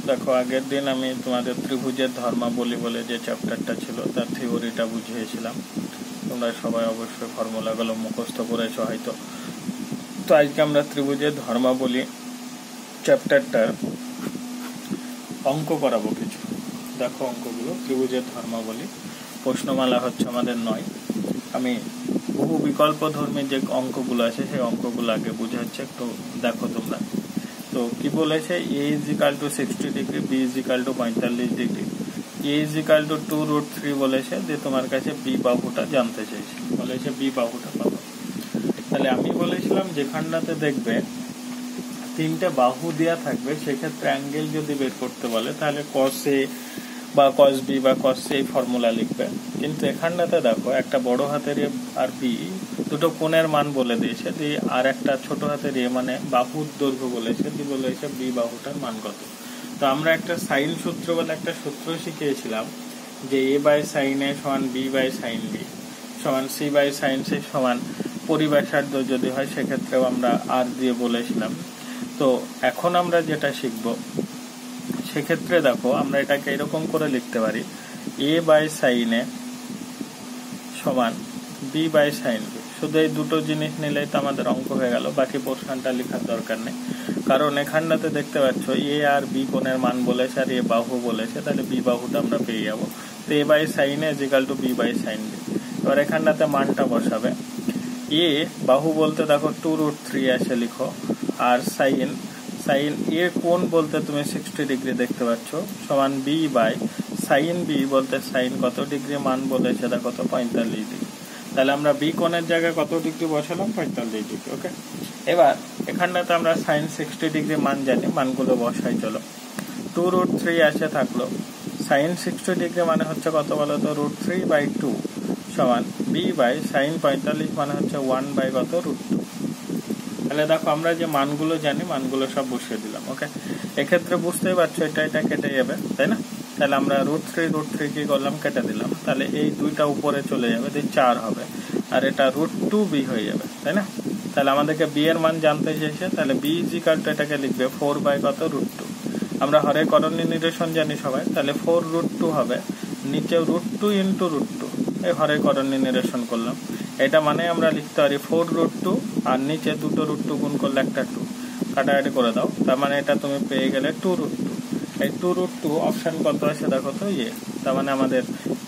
দেখো আগের দিন আমি তোমাদের ত্রিভুজের ধর্মাবলী বলে যে চ্যাপ্টারটা ছিল তার থিওরিটা বুঝিয়েছিলাম। তোমরা সবাই অবশ্যই ফর্মুলাগুলো মুখস্থ করেছো হয়তো। তো আজকে আমরা ত্রিভুজের ধর্মাবলী চ্যাপ্টারটার অঙ্ক করাবো কিছু। দেখো অঙ্কগুলো, ত্রিভুজের ধর্মাবলী প্রশ্নমালা হচ্ছে আমাদের 9। আমি বহু বিকল্প ধর্মী যে অঙ্কগুলো আছে সেই অঙ্কগুলো আগে বুঝাচ্ছে, একটু দেখো তোমরা। তো কি বলেছে, a = 60 degree, b = 45 degree, a = 2√3 বলেছে যে তোমার কাছে b বাহুটা জানতে চাইছে, বলেছে b বাহুটা কত। তাহলে আমি বলেছিলাম যেখানটাতে দেখবে তিনটে বাহু দেওয়া থাকবে সেক্ষেত্রে অ্যাঙ্গেল যদি বের করতে বলে তাহলে cos a বা cos b বা cos a ফর্মুলা লিখবে। কিন্তু এখানটাতে দেখো একটা বড় হাতের a আর b দুটো কোণের মান বলে দিয়েছে, দিয়ে আর একটা ছোট হাতের a মানে বাহুর দৈর্ঘ্য বলেছে, দিয়ে বলেছে b বাহুটার মান কত। তো আমরা একটা সাইন সূত্র বলে একটা সূত্র শিখিয়েছিলাম যে a/sin a = b/sin b = c/sin c সমান পরিব্যাসার্ধ যদি হয় সেক্ষেত্রেও আমরা r দিয়ে বলেছিলাম। তো এখন আমরা যেটা শিখব সেক্ষেত্রে দেখো আমরা এটাকে এরকম করে লিখতে পারি, a/sin a = b/sin b। শুধু এই দুটো জিনিস নিলেই তো আমাদের অঙ্ক হয়ে গেল, বাকি পোর্শনটা লেখার দরকার নেই। কারণ এখানটাতে দেখতে পাচ্ছ a আর b কোণের মান বলেছে আর a বাহু বলেছে, তাহলে b বাহুটা আমরা পেয়ে যাবো। তো a/sin a = b/sin b। এবার এখানটাতে মানটা বসাবে। a বাহু বলতে দেখো 2√3 আছে লিখো, আর সাইন a কোণ বলতে তুমি 60 ডিগ্রি দেখতে পাচ্ছ সমান b/sin b বলতে সাইন কত ডিগ্রি মান বলেছে দেখো তো 45 ডিগ্রি। তাহলে আমরা b কোণের জায়গায় কত ডিগ্রি বসালাম, 45 ডিগ্রি। ওকে, এবার এখানটাতে আমরা সাইন 60 ডিগ্রি মান জানি, মানগুলো বসাই চলো। 2√3 আছে থাকলো, সাইন 60 ডিগ্রি মানে হচ্ছে কত বলো তো, √3/2 সমান b/sin 45 মানে হচ্ছে 1/ কত, √2। তাহলে দেখো আমরা যে মানগুলো জানি মানগুলো সব বসিয়ে দিলাম। ওকে, এক্ষেত্রে বুঝতেই পারছো এটা কেটে যাবে, তাই না? তাহলে আমরা √3 কি করলাম, কেটে দিলাম। তাহলে এই দুইটা উপরে চলে যাবে, 4 হবে, আর এটা √2b হয়ে যাবে, তাই না? তাহলে আমাদেরকে b এর মান জানতে চেয়েছে, তাহলে b = এটাকে লিখবে 4/ কত, √2। আমরা হরে করণীয় নিরসন জানি সবাই, তাহলে 4√2 হবে, নিচে √2 × √2, এই হরে করণীয় নিরসন করলাম। এটা মানে আমরা লিখতে পারি 4√2 আর নিচে দুটো √2 গুণ করলে একটা 2, কাটাকাটি করে দাও, তার মানে এটা তুমি পেয়ে গেলে 2√2। এই 2√2 অপশন কত আছে দেখো তো, তার মানে আমাদের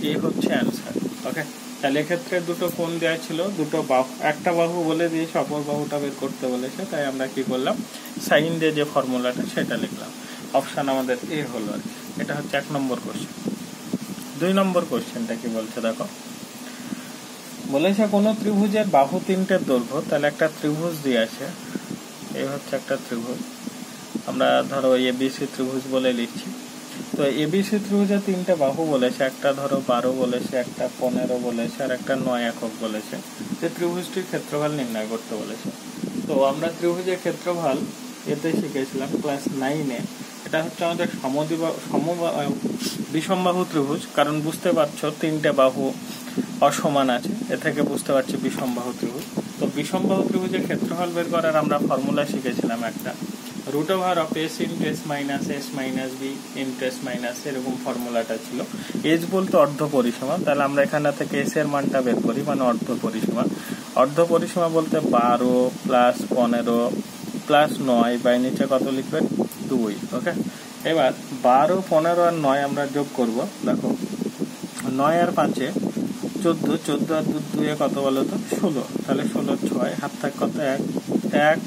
এ হচ্ছে অ্যান্সার। ওকে, তাহলে এক্ষেত্রে দুটো কোণ দেওয়া ছিল, দুটো বাহু, একটা বাহু বলে দিয়েছে, অপর বাহুটা বের করতে বলেছে, তাই আমরা কি করলাম, সাইন দিয়ে যে ফর্মুলাটা সেটা লিখলাম। অপশন আমাদের এ হলো আর কি। এটা হচ্ছে 1 নম্বর কোশ্চেন। 2 নম্বর কোশ্চেনটা কি বলছে দেখো, বলেছে কোন ত্রিভুজের বাহু 3টের দৈর্ঘ্য, তাহলে একটা ত্রিভুজ দিয়ে আছে, এই হচ্ছে একটা ত্রিভুজ, আমরা ধরো এবিসি ত্রিভুজ বলে লিখছি। তো এবিসি ত্রিভুজের 3টে বাহু বলেছে, একটা ধরো 12 বলেছে, একটা 15 বলেছে, আর একটা 9 একক বলেছে। যে ত্রিভুজটির ক্ষেত্রফল নির্ণয় করতে বলেছে। তো আমরা ত্রিভুজের ক্ষেত্রফল এতে শিখেছিলাম ক্লাস 9-এ। এটা হচ্ছে আমাদের বিষমবাহু ত্রিভুজ, কারণ বুঝতে পারছো 3টে বাহু অসমান আছে, এ থেকে বুঝতে পারছি বিষমবাহু ত্রিভুজ। তো বিষমবাহু ত্রিভুজের ক্ষেত্রফল বের করার আমরা ফর্মুলা শিখেছিলাম একটা, √s × s - s - b × s - এরকম ফর্মুলাটা ছিল। এস বলতে অর্ধ পরিসীমা, তাহলে আমরা এখান থেকে এস এর মানটা বের করি, মানে অর্ধ পরিসীমা। অর্ধ পরিসীমা বলতে 12 + 15 + 9 বাই নিচে কত লিখবেন, 2। ওকে, এবার 12, 15 আর 9 আমরা যোগ করব। দেখো 9 আর 5-এ 14, 14 আর 2 কত বলো তো, 16। তাহলে 16 6 হাত থাক কত, 1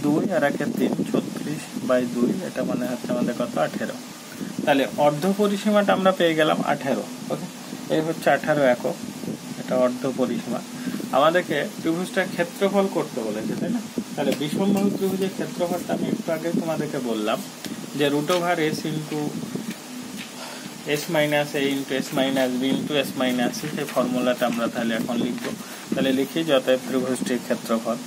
2 আর 1 3, 36/2, এটা মানে হচ্ছে আমাদের কত, 18। তাহলে অর্ধ পরিসীমাটা আমরা পেয়ে গেলাম 18। ওকে, এই হচ্ছে 18 একক, এটা অর্ধ পরিসীমা। আমাদেরকে ত্রিভুজটার ক্ষেত্রফল করতে বলেছে, তাই না? তাহলে বিষমবাহু ত্রিভুজের ক্ষেত্রফলটা আমি একটু আগে তোমাদেরকে বললাম যে √s × s - a × s - b × s - c, সেই ফর্মুলাটা আমরা তাহলে এখন লিখবো। তাহলে লিখি, যতএব ত্রিভুজটির ক্ষেত্রফল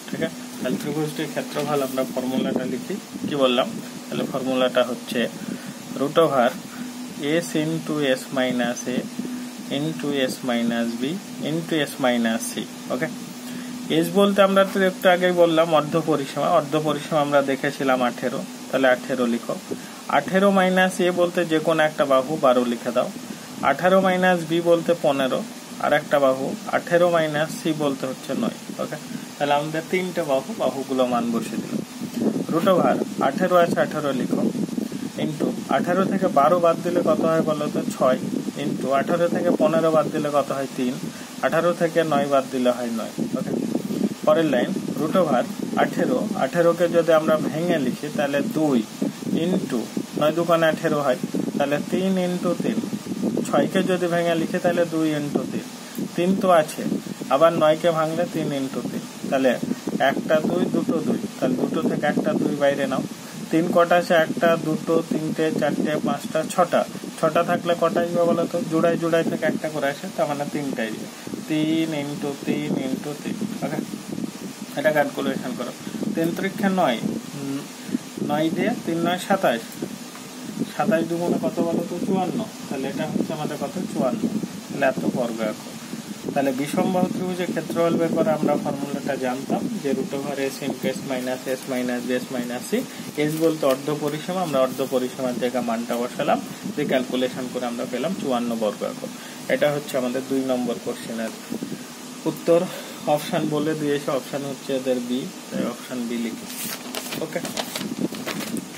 ঠিক আছে। তাহলে ত্রিভুজটির ক্ষেত্রফল আমরা ফর্মুলাটা লিখি, কি বললাম, তাহলে ফর্মুলাটা হচ্ছে √s × s - a into S minus B into S minus C. Okay, S বলতে আমরা তো একটু আগেই বললাম অর্ধ পরিসীমা, অর্ধ পরিসীমা আমরা দেখেছিলাম 18, তাহলে 18 লিখো। 18 মাইনাস এ বলতে যে কোনো একটা বাহু 12 লিখে দাও। 18 মাইনাস বি বলতে 15 আর একটা বাহু, 18 মাইনাস সি বলতে হচ্ছে 9। ওকে, তাহলে আমাদের তিনটে বাহুগুলো মান বসে দিল। রুট ওভার 18 আছে 18 লিখো, ইন্টু 18 থেকে 12 বাদ দিলে কত হয় বলো তো 6, ইন্টু 18 থেকে 15 বাদ দিলে কত হয় 3, 18 থেকে 9 বাদ দিলে হয় 9। ওকে, পরের লাইন রুট ওভার 18কে যদি আমরা ভেঙে লিখি তাহলে 2 ইন্টু 9 দুগুণে 18 হয়, তাহলে 3 ইন্টু 3। 6কে যদি ভেঙে লিখি তাহলে 2 ইন্টু 3, 3 তো আছে, আবার 9কে ভাঙলে 3 ইন্টু 3, তাহলে একটা 2 দুটো 2, তাহলে দুটো থেকে একটা 2 বাইরে নাও। 3 কটা আছে? একটা, দুটো, তিনটে, চারটে, পাঁচটা, ছটা। ছটা থাকলে কটা আসবে বলো তো? জোড়ায় জোড়ায় থেকে একটা করে আসে, তার মানে 3টাই দিবে। 3 ইন্টু 3 ইন্টু 3। ওকে, এটা ক্যালকুলেশন করো। 3 × 9, 9 দিয়ে 3 9 27, 27 দুগুণে কত বলো তো 54, তাহলে এটা হচ্ছে আমাদের কত 54, তাহলে এত বর্গ একক। তাহলে বিষমবাহু ত্রিভুজের ক্ষেত্রফল বের করে আমরা ফর্মুলাটা জানতাম যে root over S into S minus B S minus C. S বলতে অর্ধ পরিসীমা, আমরা অর্ধ পরিসীমার জায়গায় মানটা বসালাম, যে ক্যালকুলেশন করে আমরা পেলাম 54 বর্গ একক। এটা হচ্ছে আমাদের 2 নম্বর কোশ্চেনের উত্তর। অপশন বলে দিয়েছে, অপশন হচ্ছে এদের বি, তাই অপশন বি লিখি। ওকে,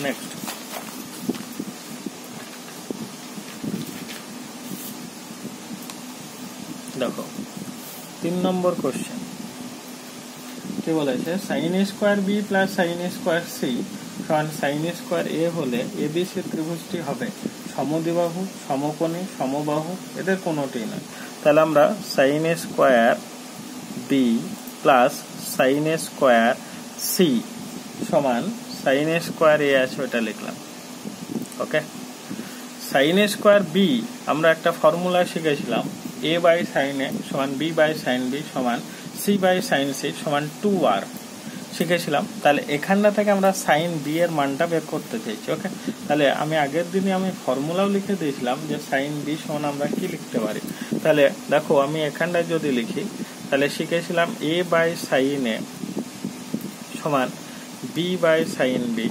নেক্সট দেখো 3 নম্বর কোশ্চেন কি বলেছে, sine square B plus sine square C সমান সাইন স্কোয়ার এ হলে এবিসি ত্রিভুজটি হবে সমদ্বিবাহু, সমকোণী, সমবাহু, এদের কোনোটি নয়। তাহলে আমরা sine square B plus sine square C সমান সাইন স্কোয়ার এ আছে ওটা লিখলাম। ওকে, সাইন স্কোয়ার বি আমরা একটা ফর্মুলা শিখেছিলাম, a বাই সাইন এ সমান b বাই সাইন বি সমান c বাই সাইন সি সমান 2r শিখেছিলাম। তাহলে এখানটা থেকে আমরা সাইন বি এর মানটা বের করতে চাইছি। ওকে, তাহলে আমি আগের দিনে আমি ফর্মুলাও লিখে দিয়েছিলাম যে সাইন বি সমান আমরা কি লিখতে পারি। তাহলে দেখো আমি এখানটায় যদি লিখি তাহলে শিখেছিলাম a বাই সাইন এ সমান b by sine B,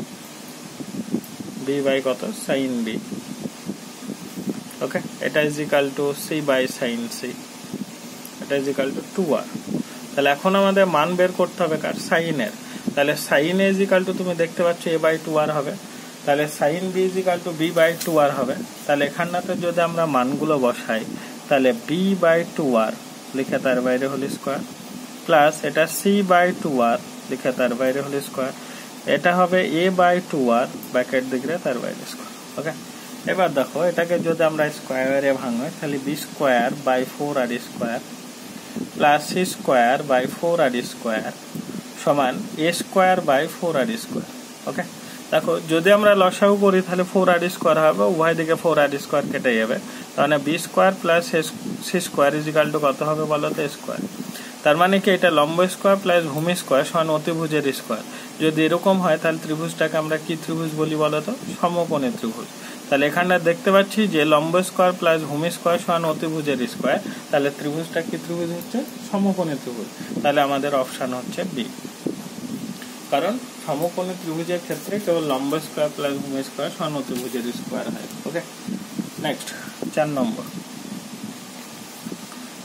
b by কত সাইন বি। ওকে, এটা is equal to C by sine C, এটা ইজ ইকাল টু 2r। তাহলে এখন আমাদের মান বের করতে হবে কার? সাইনের। তাহলে sine A is equal to তুমি দেখতে পাচ্ছ a বাই 2r হবে, তাহলে sine B is equal to b by 2r হবে। তাহলে এখানটাতে যদি আমরা মানগুলো বসাই তাহলে b বাই 2r লিখে তার বাইরে হোল স্কোয়ার, প্লাস এটা c বাই 2r লিখে তার বাইরে হোল স্কোয়ার, এটা হবে a বাই 2r ব্র্যাকেট দিকে তার বাইরে স্কোয়ার। ওকে, এবার দেখো এটাকে যদি আমরা স্কোয়ারে ভাঙি তাহলে B square by 4r square plus C square by 4r square সমান A square by 4r square. Okay, দেখো যদি আমরা লসাগু করি তাহলে 4r স্কোয়ার হবে, উভয় দিকে 4r স্কোয়ার কেটে যাবে, তাহলে B square plus C square is equal to কত হবে বলো তো স্কোয়ার। তার মানে কি এটা লম্ব স্কোয়ার প্লাস ভূমি স্কোয়ার সমান অতিভুজের স্কোয়ার। যদি এরকম হয় তাহলে ত্রিভুজটাকে আমরা কি ত্রিভুজ বলি বলো তো? সমকোণী ত্রিভুজ। তাহলে এখানটা দেখতে পাচ্ছি যে লম্ব স্কোয়ার প্লাস ভূমি স্কোয়ার সমান অতিভুজের স্কোয়ার, তাহলে ত্রিভুজটা কি ত্রিভুজ হচ্ছে? সমকোণী ত্রিভুজ। তাহলে আমাদের অপশন হচ্ছে বি, কারণ সমকোণী ত্রিভুজের ক্ষেত্রে কেবল লম্ব স্কোয়ার প্লাস ভূমি স্কোয়ার সমান অতিভুজের স্কোয়ার হয়। ওকে, নেক্সট 4 নম্বর।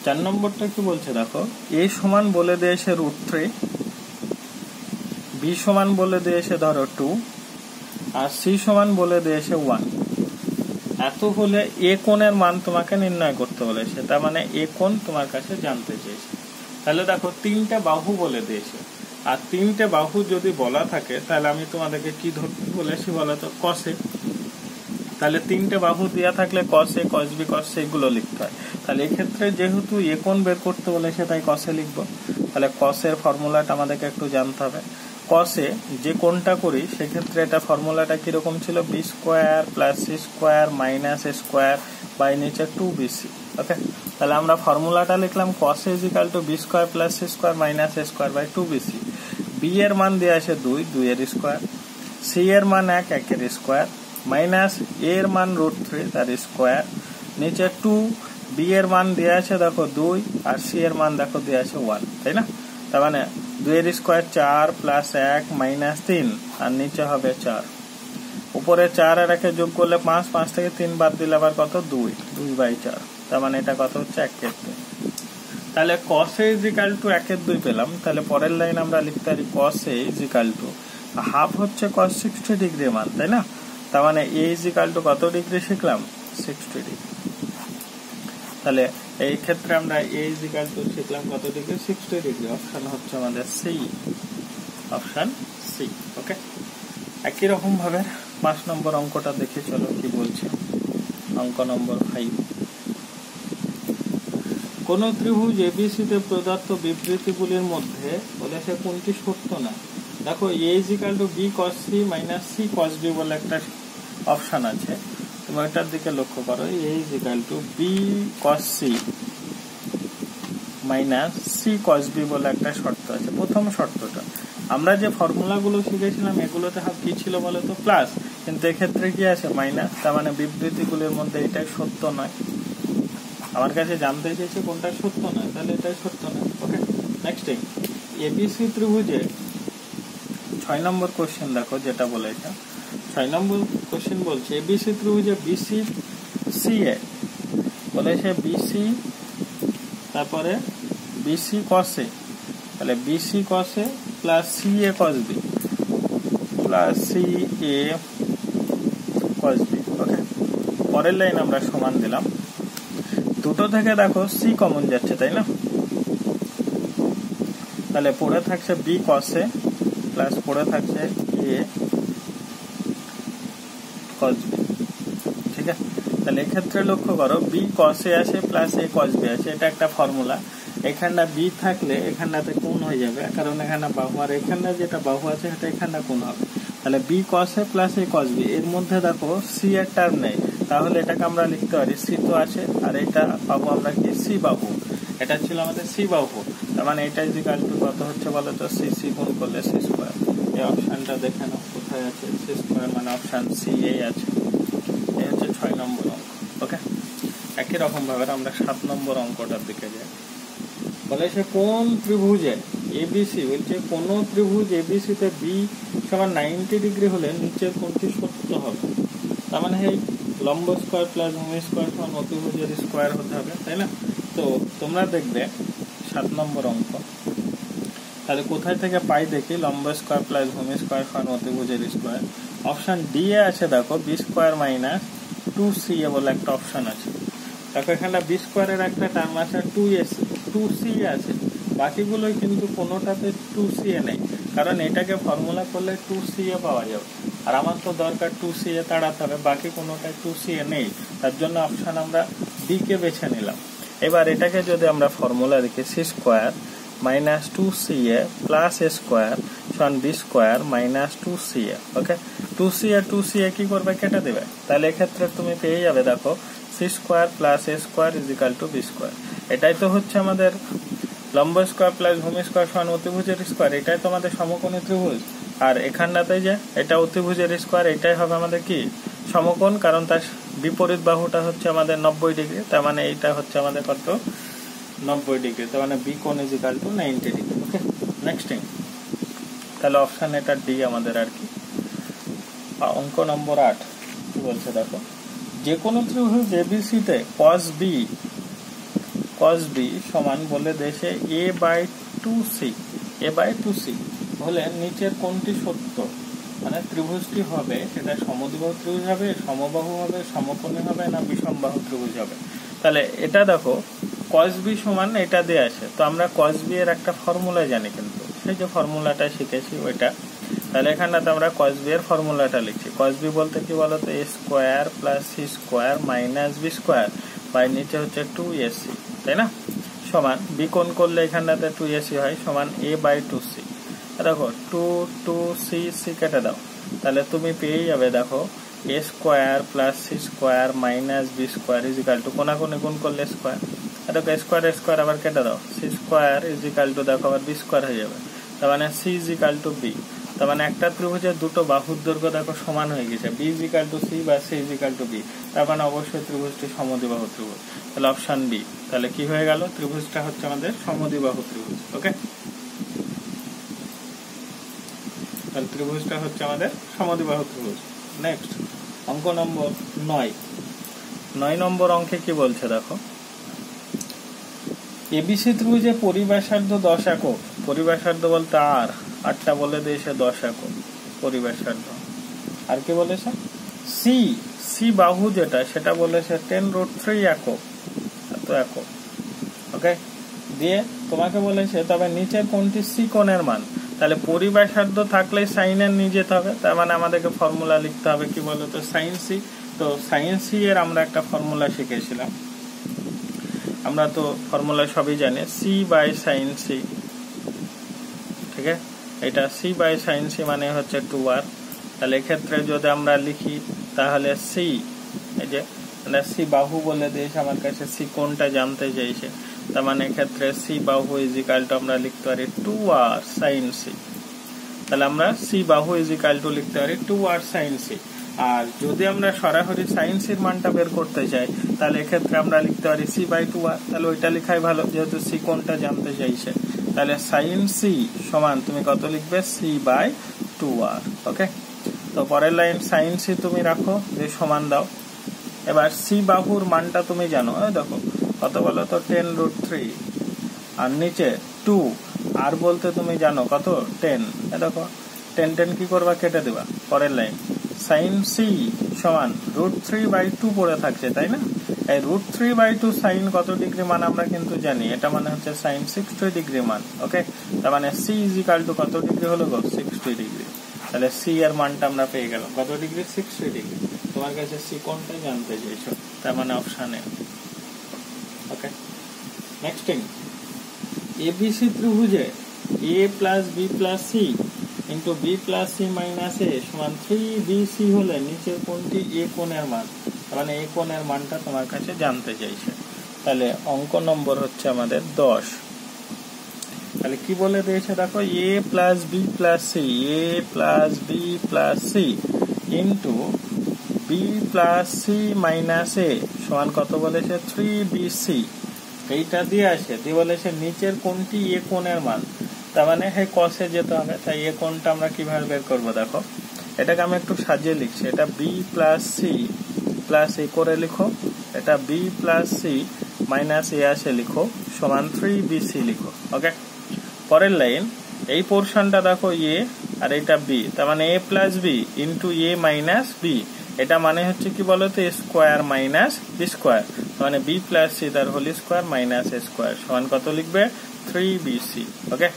4 নম্বরটা কি বলছে দেখো, এ সমান বলে দিয়েছে √3, বি সমান বলে দিয়েছে ধরো 2, আর সি সমান বলে দিয়েছে 1। এত হলে এ কোণের মান তোমাকে নির্ণয় করতে বলেছে, তার মানে এ কোণ তোমার কাছে জানতে চেয়েছে। তাহলে দেখো 3টে বাহু বলে দিয়েছে, আর 3টে বাহু যদি বলা থাকে তাহলে আমি তোমাদেরকে কি ধরতে বলেছি বলতো? কসে। তাহলে 3টে বাহু দেওয়া থাকলে কসে, কস বি, কস সি এগুলো লিখতে হয়। তাহলে এক্ষেত্রে যেহেতু এ কোণ বের করতে বলেছে তাই কসে লিখবো। তাহলে কসের ফর্মুলাটা আমাদেরকে একটু জানতে হবে। কসে যে কোণটা করি সেক্ষেত্রে এটা ফর্মুলাটা কিরকম ছিল? B square plus C square minus A square by নিচে 2bc। ওকে, তাহলে আমরা ফর্মুলাটা লিখলাম cos is equal to B square plus C square minus A square by 2bc। B এর মান দেওয়া আছে 2, 2 এর স্কোয়ার, সি এর মান 1, 1 এর স্কোয়ার, মাইনাস এর মান √3 তার স্কোয়ার, নিচে 2, বি এর মান দেওয়া আছে দেখো 2 আর সি এর মান দেখো দেওয়া আছে 1, তাই না? তার মানে 2 এর স্কয়ার 4 প্লাস 1 মাইনাস 3 আর নিচে হবে 4, উপরে 4 আর 1 যোগ করলে 5, 5 থেকে 3 বাদ দিলে আবার কত 2/4, তার মানে এটা কত হচ্ছে 1/2। তাহলে cos a = 1/2 পেলাম। তাহলে পরের লাইন আমরা লিখতে পারি cos a = হাফ হচ্ছে cos 60 ডিগ্রি মান, তাই না? তার মানে a = কত ডিগ্রি শিখলাম 60 ডিগ্রি। তাহলে এই ক্ষেত্রে আমরা a = শিখলাম কত ডিগ্রি 60 ডিগ্রি। অপশন হচ্ছে আমাদের সি, অপশন সি। ওকে, একই রকম ভাবে 5 নম্বর অঙ্কটা দেখে চলো কি বলছে। অঙ্ক নম্বর 5, কোন ত্রিভুজ এবিসি তে প্রদত্ত বিবৃতিগুলির মধ্যে বলেছে কোনটি সত্য না। দেখো a = b cos c minus c cos b বলে একটা অপশন আছে, তুমি এটার দিকে লক্ষ্য করো। a = b cos c minus c cos b বলে একটা শর্ত আছে। প্রথম শর্তটা আমরা যে ফর্মুলাগুলো শিখেছিলাম এগুলোতে কি ছিল বলো তো প্লাস, কিন্তু এক্ষেত্রে কি আছে মাইনাস, তার মানে বিবৃতিগুলির মধ্যে এটাই সত্য নয়। আমার কাছে জানতে চেয়েছে কোনটা সত্য নয়, তাহলে এটাই সত্য নয়। ওকে, নেক্সট এবিসি ত্রিভুজে 6 নম্বর কোশ্চেন দেখো যেটা বলেছে। 6 নম্বর কোশ্চেন বলছে এবিসি ত্রিভুজে বিসি সিএ বলেছে বিসি তারপরে বিসি cos a, তাহলে BC cos a plus CA cos b plus CA cos b। Okay, পরের লাইন আমরা সমান দিলাম। দুটো থেকে দেখো সি কমন যাচ্ছে, তাই না? তাহলে পড়ে থাকছে বি cos a প্লাস পড়ে থাকছে এ cos b, ঠিক আছে? তাহলে এক্ষেত্রে লক্ষ্য করো বি cos a আছে প্লাস এ cos b আছে, এটা একটা ফর্মুলা। এখানটা বি থাকলে এখানটাতে কোণ হয়ে যাবে, কারণ এখানে বাহু, আর এখানে যেটা বাহু আছে সেটা এখানে কোণ হবে। তাহলে B cos a plus A cos b, এর মধ্যে দেখো সি এর টার্ম নেই, তাহলে এটাকে আমরা লিখতে পারি সি তো আছে, আর এটা পাবো আমরা কি সি বাহু। এটা ছিল আমাদের সি বাহু, তার মানে এটা = কত হচ্ছে বলো তো সি সি গুণ করলে সি স্কয়ার। এই অপশনটা দেখে নাও কোথায় আছে, সি স্কয়ার মানে অপশন সি এই আছে। এই হচ্ছে 6 নম্বর অঙ্ক। ওকে, একই রকম ভাবে আমরা 7 নম্বর অঙ্কটার দিকে যাই। বলেছে কোন ত্রিভুজে এবিসি, বলছে কোন ত্রিভুজ এবিসি তে বি সমান 90 ডিগ্রি হলে নিচের কোনটি সত্য হবে। তার মানে এই লম্ব স্কয়ার প্লাস ভূমি স্কয়ার সমান অতিভুজের স্কয়ার হতে হবে, তাই না? তো তোমরা দেখবে 7 নম্বর অঙ্ক, তাহলে কোথায় থেকে পাই দেখি লম্ব স্কয়ার প্লাস ভূমি স্কয়ার সমান অতিভুজের স্কয়ার। অপশন ডি এ আছে দেখো বি স্কয়ার মাইনাস 2ca বলে একটা অপশন আছে। দেখো এখানে বি স্কয়ারের একটা টার্ম আছে 2c আছে, বাকিগুলোই কিন্তু কোনোটাতে 2ca নেই, কারণ এটাকে ফর্মুলা করলে 2ca পাওয়া যাবে, আর আমার তো দরকার 2ca তাড়াতে হবে, বাকি কোনোটাই 2ca নেই, তার জন্য অপশন আমরা ডি কে বেছে নিলাম। এবার এটাকে যদি আমরা ফর্মুলা লিখি C square minus 2ca plus A square সমান B square minus 2ca। Okay, 2ca কি করবে কেটে দেবে, তাহলে এক্ষেত্রে তুমি পেয়ে যাবে দেখো C square plus A square = B square. এটাই তো হচ্ছে আমাদের লম্ব স্কয়ার প্লাস ভূমি স্কয়ার সমান অতিভুজের স্কয়ার, এটাই তো আমাদের সমকোণী ত্রিভুজ। আর এখানটাতে যে এটা অতিভুজের স্কয়ার, এটাই হবে আমাদের কি সমকোণ, কারণ তার বিপরীত বাহুটা হচ্ছে আমাদের 90 ডিগ্রি, তার মানে এইটা হচ্ছে আমাদের কত 90 ডিগ্রি, তার মানে বি কোণ = 90 ডিগ্রি। ওকে, নেক্সট তাহলে অপশন এটা ডি আমাদের আর কি। অঙ্ক নম্বর 8 কি বলছে দেখো, যে কোনো ত্রিভুজ এবিসি তে cos b সমান বলে দেশে a/2c হলে নিচের কোনটি সত্য। মানে ত্রিভুজটি হবে এটা সমদ্বিবাহু ত্রিভুজ হবে, সমবাহু হবে, সমকোণী হবে না বিষমবাহু ত্রিভুজ হবে। তাহলে এটা দেখো cos b সমান এটা দেয়া আছে, তো আমরা cos b এর একটা ফর্মুলা জানি, কিন্তু সেই যে ফর্মুলাটা শিখেছি ওইটা। তাহলে এখানটাতে আমরা cos b এর ফর্মুলাটা লিখছি। cos b বলতে কি বলতো a square plus c square minus b square by নিচে হচ্ছে 2ac, তাই না? সমান b কোণ করলে এখানটাতে 2ac হয় সমান a/2c। দেখো 2c কেটে দাও, তাহলে তুমি পেয়ে যাবে দেখো a square plus c square minus b square = কোণাকুণি গুণ করলে স্কয়ার। দেখো স্কয়ার আবার কেটে দাও, c স্কয়ার = দেখো আবার b স্কয়ার হয়ে যাবে, তার মানে c = b। তার মানে একটা ত্রিভুজের দুটো বাহুর দৈর্ঘ্য দেখো সমান হয়ে গেছে, B is equal to C বা C is equal to B, তার মানে অবশ্যই ত্রিভুজটি সমদ্বিবাহু ত্রিভুজ। তাহলে অপশন বি। তাহলে কি হয়ে গেল, ত্রিভুজটা হচ্ছে আমাদের সমদ্বিবাহু ত্রিভুজ। ওকে, তাহলে ত্রিভুজটা হচ্ছে আমাদের সমদ্বিবাহু ত্রিভুজ। নেক্সট অঙ্ক নম্বর 9। 9 নম্বর অঙ্কে কি বলছে দেখো, এবিসি ত্রিভুজে পরিব্যাসার্ধ 10 একক, পরিব্যাসার্ধ বলতে আরটা বলে দিয়েছে 10 একক পরিব্যাসার্ধ। আর কি বলেছে, সি বাহু যেটা সেটা বলেছে 10√3 একক, এত একক। ওকে, দিয়ে তোমাকে বলেছে তবে নিচের কোনটি সি কোণের মান। তাহলে পরিব্যাসার্ধ থাকলে সাইনের নিয়ে যেতে হবে, তার মানে আমাদেরকে ফর্মুলা লিখতে হবে কি বলতো, সাইন সি। তো সাইন সি এর আমরা একটা ফর্মুলা শিখেছিলাম, আমরা তো ফর্মুলা সবই জানি, সি বাই সাইন সি। ঠিক আছে, এটা সি বাই সাইন সি মানে হচ্ছে 2r। তাহলে এক্ষেত্রে যদি আমরা লিখি তাহলে সি, এই যে মানে সি বাহু বলে দিয়েছে আমার কাছে, সি কোনটা জানতে চাইছে, তার মানে এক্ষেত্রে সি বাহু ইজ ইকুয়াল টু আমরা লিখতে পারি 2r সাইন সি। তাহলে আমরা সি বাহু ইজ ইকুয়াল টু লিখতে পারি 2r সাইন সি। আর যদি আমরা সরাসরি সাইন সির মানটা বের করতে চাই তাহলে এক্ষেত্রে আমরা লিখতে পারি সি বাই 2r। তাহলে ওইটা লিখাই ভালো, যেহেতু সি কোনটা জানতে চাইছে। তাহলে সাইন সি সমান তুমি কত লিখবে, সি বাই 2r। ওকে, তো পরের লাইন সাইন সি তুমি রাখো, যে সমান দাও। এবার সি বাহুর মানটা তুমি জানো, দেখো কত বলো তো 10√3, আর নিচে 2, আর বলতে তুমি জানো কত 10। দেখো 10 কি করবা, কেটে দেবা। পরের লাইন সাইন সি সমান √3/2 পড়ে থাকছে, তাই না? এই √3/2 সাইন কত ডিগ্রি মান আমরা কিন্তু জানি, এটা মানে হচ্ছে সাইন 60 ডিগ্রি মান। ওকে, তার মানে সি ইজ ইকুয়াল টু কত ডিগ্রি হলো গো, 60 ডিগ্রি। তাহলে সি এর মানটা আমরা পেয়ে গেলাম কত ডিগ্রি, 60 ডিগ্রি। তোমার কাছে সি কোনটা জানতে চাইছো, তার মানে option A. Okay, next thing, ABC ত্রিভুজে A plus B plus C into B plus C minus A সমান 3bc হলে নিচের কোনটি এ কোণের মান, মানে এ কোণের মানটা তোমার কাছে জানতে চাইছে। তাহলে অঙ্ক নম্বর হচ্ছে আমাদের 10। তাহলে কি বলে দিয়েছে দেখো, A plus B plus C, A plus B plus C into B plus C minus A সমান কত বলেছে, 3bc। এইটা দিয়ে আসে, দিয়ে বলেছে নিচের কোনটি এ কোণের মান। তার মানে কসে যেতে হবে, তাই এ কোণটা আমরা কিভাবে বের করবো দেখো, এটাকে আমি একটু সাজিয়ে লিখছি। এটা বি প্লাস সি প্লাস এ করে লিখো, এটা বি প্লাস সি মাইনাস এ আসে লিখো, সমান 3bc লিখো। ওকে, পরের লাইন এই পোর্শনটা দেখো এ আর এটা বি, তার মানে এ প্লাস বি ইন্টু এ মাইনাস বি। এটা মানে হচ্ছে কি বলতো, এ স্কোয়ার মাইনাস বি স্কোয়ার, মানে বি প্লাস সি তার whole square minus A square সমান কত লিখবে, 3bc। ওকে,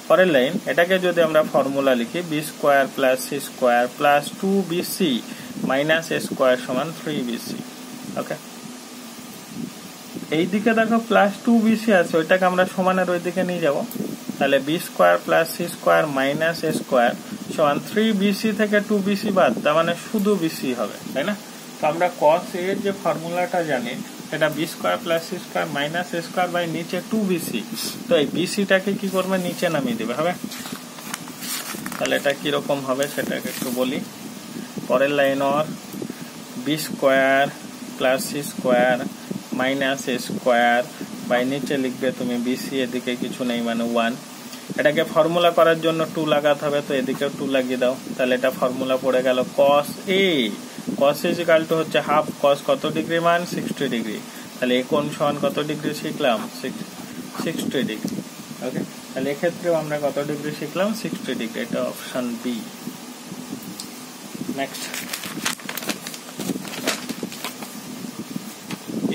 পরের লাইন এটাকে যদি আমরা ফর্মুলা লিখি, B square plus C square plus 2bc minus A square সমান 3bc। ওকে, এই দিকে দেখো প্লাস 2bc আছে, ওইটাকে আমরা সমানের ওই দিকে নিয়ে যাব। তাহলে B square plus C square minus A square সমান 3bc থেকে 2bc বাদ, তার মানে শুধু bc হবে, তাই না? তো আমরা cos এর যে ফর্মুলাটা জানি, এটা B square plus C square minus A square by নিচে 2bc। তো এই bcটাকে কি করবে, নিচে নামিয়ে দেবে, হবে। তাহলে এটা কিরকম হবে সেটাকে একটু বলি। পরের লাইন ওর B square plus C square minus A square by নিচে লিখবে তুমি bc, এদিকে কিছু নেই মানে 1। এটাকে ফর্মুলা করার জন্য 2 লাগাতে হবে, তো এদিকেও 2 লাগিয়ে দাও। তাহলে এটা ফর্মুলা পড়ে গেল cos a, cos a equal to হচ্ছে হাফ cos কত ডিগ্রি মান, 60 ডিগ্রি। তাহলে এই কোণ সমান কত ডিগ্রি শিখলাম, 60 ডিগ্রি। ওকে, তাহলে এক্ষেত্রেও আমরা কত ডিগ্রি শিখলাম, 60 ডিগ্রি। এটা অপশন বি। নেক্সট,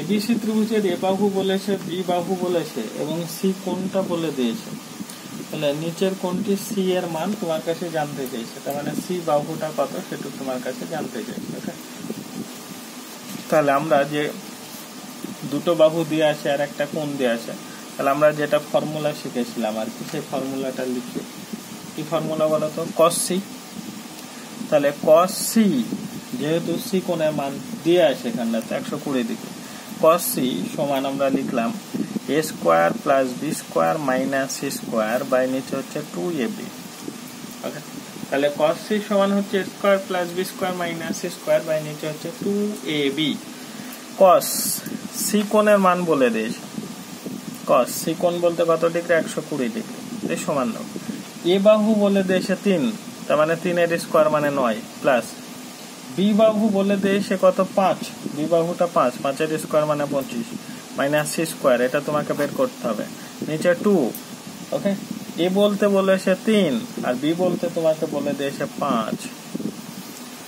এবিসি ত্রিভুজের এ বাহু বলেছে, বি বাহু বলেছে এবং সি কোণটা বলে দিয়েছে। তাহলে নিচের কোনটি সি এর মান তোমার কাছে জানতে চাইছে, তার মানে সি বাহুটা কত সেটা তোমার কাছে জানতে চাইছে। ওকে, তাহলে আমরা যে দুটো বাহু দিয়ে আছে আর একটা কোণ দিয়ে আছে, তাহলে আমরা যেটা ফর্মুলা শিখেছিলাম আর কি, সেই ফর্মুলাটা লিখি। কি ফর্মুলা বলো তো, cos c। তাহলে cos c যেহেতু সি কোণের মান দিয়ে আছে এখানটাতে 120 ডিগ্রি, cos c সমান আমরা লিখলাম a square plus B square minus C square by নিচে হচ্ছে 2ab। ওকে, তাহলে cos c সমান হচ্ছে square plus B square minus C square by নিচে হচ্ছে 2ab। cos c কোণের মান বলে দিয়েছে, cos c কোণ বলতে কত ডিগ্রি, 120 ডিগ্রি। এই সমান দাও, এ বাহু বলে দিয়েছে 3, তার মানে 3 এর স্কয়ার মানে 9, প্লাস বি বাহু বলে দিয়েছে কত 5, বি বাহুটা 5, 5 এর স্কয়ার মানে 25, মাইনাস সি স্কয়ার, এটা তোমাকে বের করতে হবে, নিচে 2। ওকে, এ বলতে বলেছে 3 আর বি বলতে তোমাকে বলে দিয়েছে 5।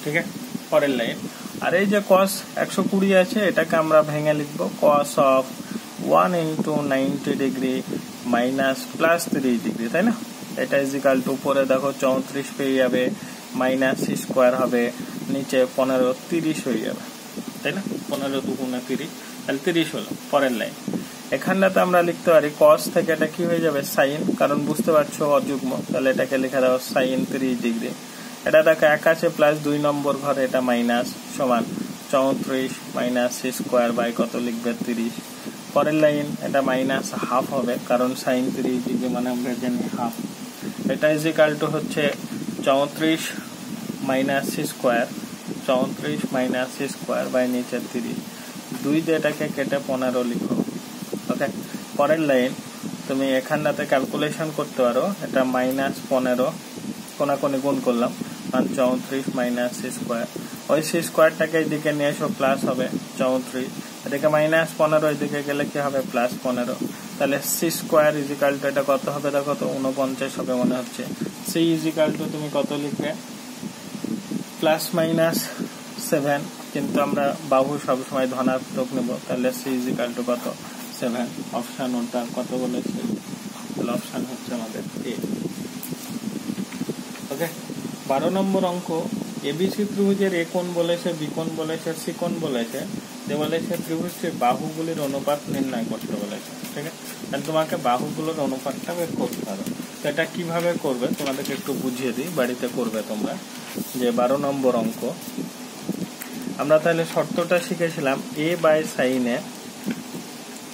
ঠিক আছে, পরের লাইন। আর এই যে cos 120 আছে, এটাকে আমরা ভেঙে লিখবো cos of 1 into 90 degree minus plus 30 degree, তাই না? এটা ইজিক্যাল টু উপরে দেখো 34 পেয়ে যাবে, মাইনাস সি স্কোয়ার হবে, নিচে 15 30 হয়ে যাবে, তাই না? 15 দুগুণে 30, তাহলে 30 হলো। পরের লাইন, এখানটাতে আমরা লিখতে পারি cos থেকে এটা কি হয়ে যাবে সাইন, কারণ বুঝতে পারছো অযুগ্ম, তাহলে এটাকে লিখে দাও সাইন 30 ডিগ্রি। এটা দেখো 1 আছে প্লাস 2 নম্বর ঘরে এটা মাইনাস, সমান 34 মাইনাস সি স্কোয়ার বাই কত লিখবে 30। পরের লাইন, এটা মাইনাস হাফ হবে, কারণ সাইন 30 ডিগ্রি মানে আমরা জানি হাফ। এটা ইজিক্যাল টু হচ্ছে 34 minus C square, 34 minus C square by নিচে 30, 2 দিয়ে এটাকে কেটে 15 লিখো। ওকে, পরের লাইন, তুমি এখানটাতে ক্যালকুলেশন করতে পারো, এটা মাইনাস 15 কোনাকুনি গুণ করলাম, 34 মাইনাস সি স্কোয়ার, ওই সি স্কোয়ারটাকে এইদিকে নিয়ে এসো, প্লাস হবে 34, এদিকে মাইনাস 15, এদিকে গেলে কি হবে প্লাস 15, তাহলে সি স্কোয়ার ইজিক্যাল টু এটা কত হবে দেখো তো 49 হবে মনে হচ্ছে। সি ইজিক্যাল টু তুমি কত লিখবে প্লাস মাইনাস 7, কিন্তু আমরা বাহু সবসময় ধনাত্মক নেব, তাহলে সি ইজিক্যাল টু কত 7। অপশন ওটা কত বলেছে, তাহলে অপশন হচ্ছে আমাদের এ। ওকে, 12 নম্বর অঙ্ক, এবিসি ত্রিভুজের এ কোণ বলেছে, বি কোণ বলেছে, সি কোণ বলেছে, যে বলেছে ত্রিভুজটির বাহুগুলির অনুপাত নির্ণয় করতে বলেছে। ঠিক আছে, তাহলে তোমাকে বাহুগুলোর অনুপাতটা বের করতে হবে। তো এটা কিভাবে করবে তোমাদেরকে একটু বুঝিয়ে দিই, বাড়িতে করবে তোমরা। যে 12 নম্বর অঙ্ক, আমরা তাহলে শর্তটা শিখেছিলাম এ বাই সাইন এ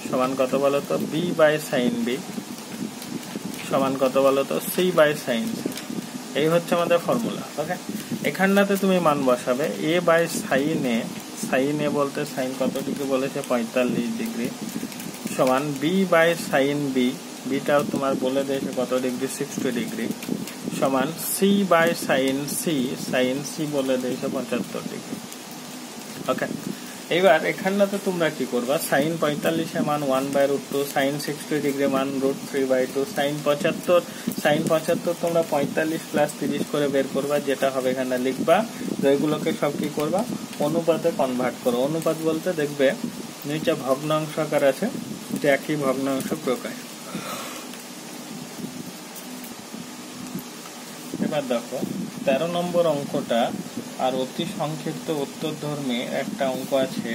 সমান কত বলতো বি বাই সাইন বি সমান কত বলতো সি বাই সাইন সি, এই হচ্ছে আমাদের ফর্মুলা। ওকে, এখানটাতে তুমি মান বসাবে এ বাই সাইন এ বলতে সাইন কত ডিগ্রি বলেছে 45 ডিগ্রি, সমান বি বাই সাইন বি, বিটাও তোমার বলে দিয়েছে কত ডিগ্রি 60 ডিগ্রি, সমান সি বাই সাইন সি বলে দিয়েছে 75 ডিগ্রি। ওকে, এবার এখানটাতে তোমরা কি করবা, সাইন 45 এর মান 1/√2, সাইন 60 ডিগ্রি মান √3/2, সাইন 75 তোমরা 45 প্লাস 30 করে বের করবা, যেটা হবে এখানে লিখবা। তো এগুলোকে সব কি করবা, অনুপাতে কনভার্ট করো। অনুপাত বলতে দেখবে নিচে ভগ্নাংশ আকার আছে, যে একই ভগ্নাংশ প্রকার। এবার দেখো 13 নম্বর অঙ্কটা, আর অতি সংক্ষিপ্ত উত্তরধর্মী একটা অঙ্ক আছে,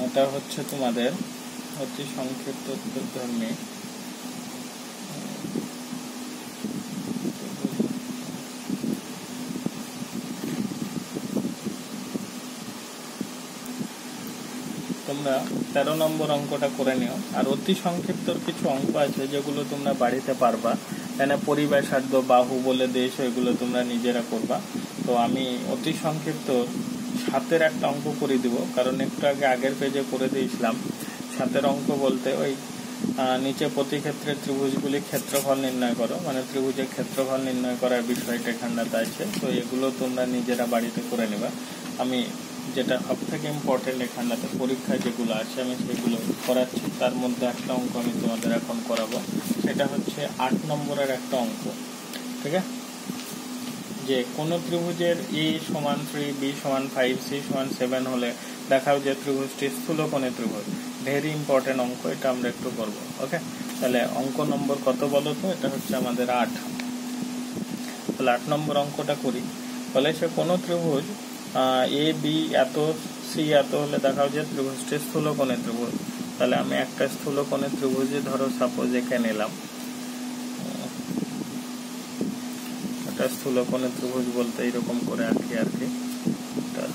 এটা হচ্ছে তোমাদের অতি সংক্ষিপ্ত উত্তরধর্মী। তোমরা 13 নম্বর অঙ্কটা করে নিও। আর অতি সংক্ষিপ্ত কিছু অঙ্ক আছে যেগুলো তোমরা বাড়িতে পারবা, এখানে পরিবেশার্ধ বাহু বলে দিয়েছো, এগুলো তোমরা নিজেরা করবা। তো আমি অতি সংক্ষিপ্ত 7-এর একটা অঙ্ক করে দিব, কারণ একটু আগে আগের পেজে করে দিয়েছিলাম। 7-এর অঙ্ক বলতে ওই নিচে প্রতি ক্ষেত্রে ত্রিভুজগুলি ক্ষেত্রফল নির্ণয় করো, মানে ত্রিভুজের ক্ষেত্রফল নির্ণয় করার বিষয়টা এখানটাতে আছে। তো এগুলো তোমরা নিজেরা বাড়িতে করে নেবা। আমি যেটা সব থেকে ইম্পর্টেন্ট এখানটাতে পরীক্ষায় যেগুলো আছে আমি সেগুলো করাচ্ছি, তার মধ্যে একটা অঙ্ক আমি তোমাদের এখন করাবো। সেটা হচ্ছে 8 নম্বরের একটা অঙ্ক। ঠিক আছে, যে কোন ত্রিভুজের এ সমান 3, বি সমান 5, সি সমান 7 হলে দেখাও যে ত্রিভুজটি স্থূলকোণী ত্রিভুজ। ভেরি ইম্পর্টেন্ট অঙ্ক, এটা আমরা একটু করবো। ওকে, তাহলে অঙ্ক নম্বর কত বলো তো, এটা হচ্ছে আমাদের 8। তাহলে 8 নম্বর অঙ্কটা করি। বলেছে কোন ত্রিভুজ এ বি এত, সি এত হলে দেখাও যে ত্রিভুজটি স্থূলকোণী ত্রিভুজ। তাহলে আমি একটা স্থূলকোণী ত্রিভুজে ধরো সাপোজ একে নিলাম, একটা স্থূলকোণী ত্রিভুজ বলতে এইরকম করে আঁকি আর কি।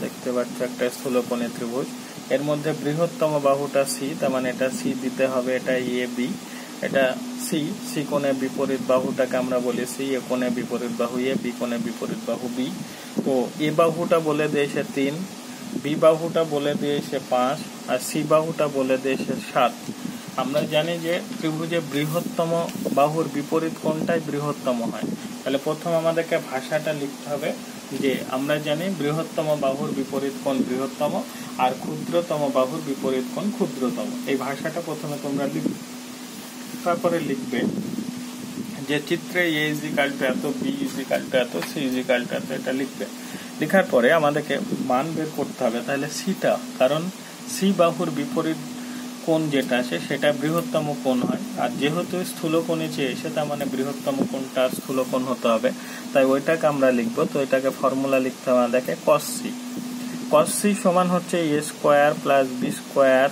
দেখতে পাচ্ছ একটা স্থূলকোণী ত্রিভুজ, এর মধ্যে বৃহত্তম বাহুটা সি, তার মানে এটা সি দিতে হবে, এটা এ বি, এটা সি, সি কোণের বিপরীত বাহুটাকে আমরা বলি সি, এ কোণের বিপরীত বাহু এ, বি কোণের বিপরীত বাহু বি। তো এ বাহুটা বলে দিয়েছে 3, বি বাহুটা বলে দিয়েছে 5, আর সি বাহুটা বলে দিয়েছে 7। আমরা জানি যে ত্রিভুজের বৃহত্তম বাহুর বিপরীত কোণটাই বৃহত্তম হয়। তাহলে প্রথম আমাদেরকে ভাষাটা লিখতে হবে যে আমরা জানি বৃহত্তম বাহুর বিপরীত কোণ বৃহত্তম আর ক্ষুদ্রতম বাহুর বিপরীত কোণ ক্ষুদ্রতম। এই ভাষাটা প্রথমে তোমরা লিখবে, তারপরে লিখবে যে চিত্রে এ ইজিক্যাল টু এত, বি ইজিক্যাল টু এত, সি ইজিক্যাল টু এত, এটা লিখবে। লেখার পরে আমাদেরকে মান বের করতে হবে। তাহলে সিটা, কারণ সি বাহুর বিপরীত কোণ যেটা আছে সেটা বৃহত্তম কোণ হয়, আর যেহেতু স্থূলকোণে চেয়েছে তার মানে বৃহত্তম কোণটা স্থূলকোণ হতে হবে, তাই ওইটাকে আমরা লিখবো। তো এটাকে ফর্মুলা লিখতে হবে আমাদেরকে কস সি। কস সি সমান হচ্ছে A square plus B square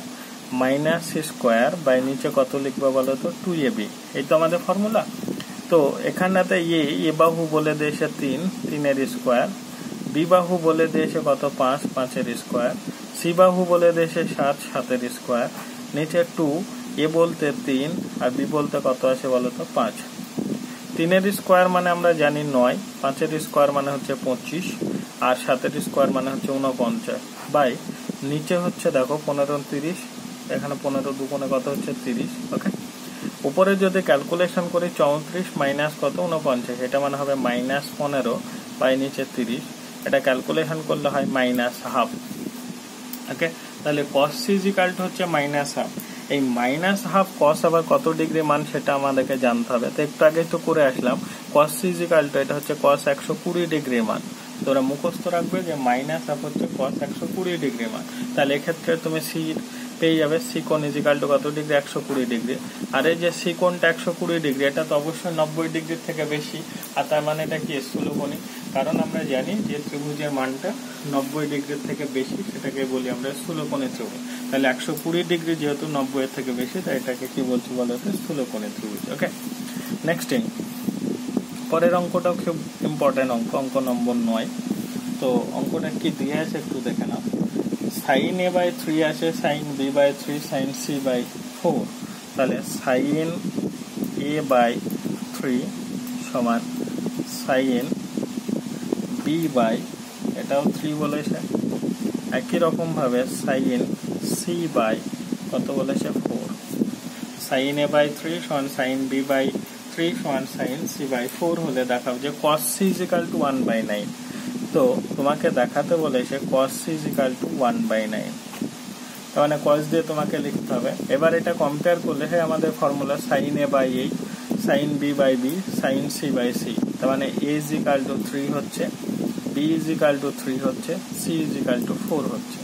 minus C square by নিচে কত লিখবো বলো তো 2ab। এই তো আমাদের ফর্মুলা। তো এখানটাতে এ বাহু বলে দিয়েছে 3, 3 এর স্কোয়ার, বি বাহু বলে দিয়েছে কত 5, 5 এর স্কোয়ার, সি বাহু বলে দিয়েছে 7, 7 এর স্কোয়ার, নিচে 2, এ বলতে 3 আর বি বলতে কত আছে বলো তো 5। 3 এর স্কোয়ার মানে আমরা জানি 9, 5 এর স্কোয়ার মানে হচ্ছে 25, আর 7 এর স্কোয়ার মানে হচ্ছে 49 বাই নিচে হচ্ছে দেখো 15 30, এখানে 15 দুগুণে কত হচ্ছে 30। ওকে, উপরে যদি ক্যালকুলেশন করি 34 মাইনাস কত 49, এটা মানে হবে -15 বাই নিচে 30, এটা ক্যালকুলেশন করলে হয় -হাফ। ওকে, তাহলে cos c ইজিক্যাল টু হচ্ছে -হাফ। এই -হাফ cos আবার কত ডিগ্রি মান সেটা আমাদেরকে জানতে হবে। তো একটু আগে তো করে আসলাম, cos c ইজিক্যাল টু এটা হচ্ছে cos 120 ডিগ্রি মান। তোরা মুখস্থ রাখবে যে -হাফ হচ্ছে cos 120 ডিগ্রি মান। তাহলে এক্ষেত্রে তুমি সি পেয়ে যাবে, সি কোণ ইজিক্যাল টু কত ডিগ্রি 120 ডিগ্রি। আর এই যে সি কোণটা 120 ডিগ্রি, এটা তো অবশ্যই 90 ডিগ্রির থেকে বেশি, আর তার মানে এটা কি স্থূলকোণী। কারণ আমরা জানি যে ত্রিভুজের মানটা 90 ডিগ্রির থেকে বেশি, সেটাকে বলি আমরা স্থূলকোণী ত্রিভুজ। তাহলে 120 ডিগ্রি যেহেতু 90 এর থেকে বেশি, তাই এটাকে কি বলছি বলো তো স্থূলকোণী ত্রিভুজ। ওকে, নেক্সট পরের অঙ্কটাও খুব ইম্পর্টেন্ট অঙ্ক, অঙ্ক নম্বর 9। তো অঙ্কটা কি দিয়ে আছে একটু দেখে নাও। সাইন এ বাই 3 আছে, sine B by 3, sine C by 4। তাহলে সাইন এ বাই 3 সমান সাইন বি বাই, এটাও 3 বলেছে, একই রকম ভাবে সাইন সি বাই কত বলেছে 4। সাইন এ বাই 3 সমান সাইন বি বাই 3 সমান সাইন সি বাই 4 হলে দেখাও যে cos c ইজিক্যাল টু 1/9। তো তোমাকে দেখাতে বলেছে cos c ইজিক্যাল টু 1/9, তার মানে cos দিয়ে তোমাকে লিখতে হবে। এবার এটা কম্পেয়ার করলে আমাদের formula sine A by 8, sine B by B, sine C by C, তার মানে a ইজিক্যাল টু 3 হচ্ছে, b ইজিক্যাল টু 3 হচ্ছে, c ইজিক্যাল টু 4 হচ্ছে।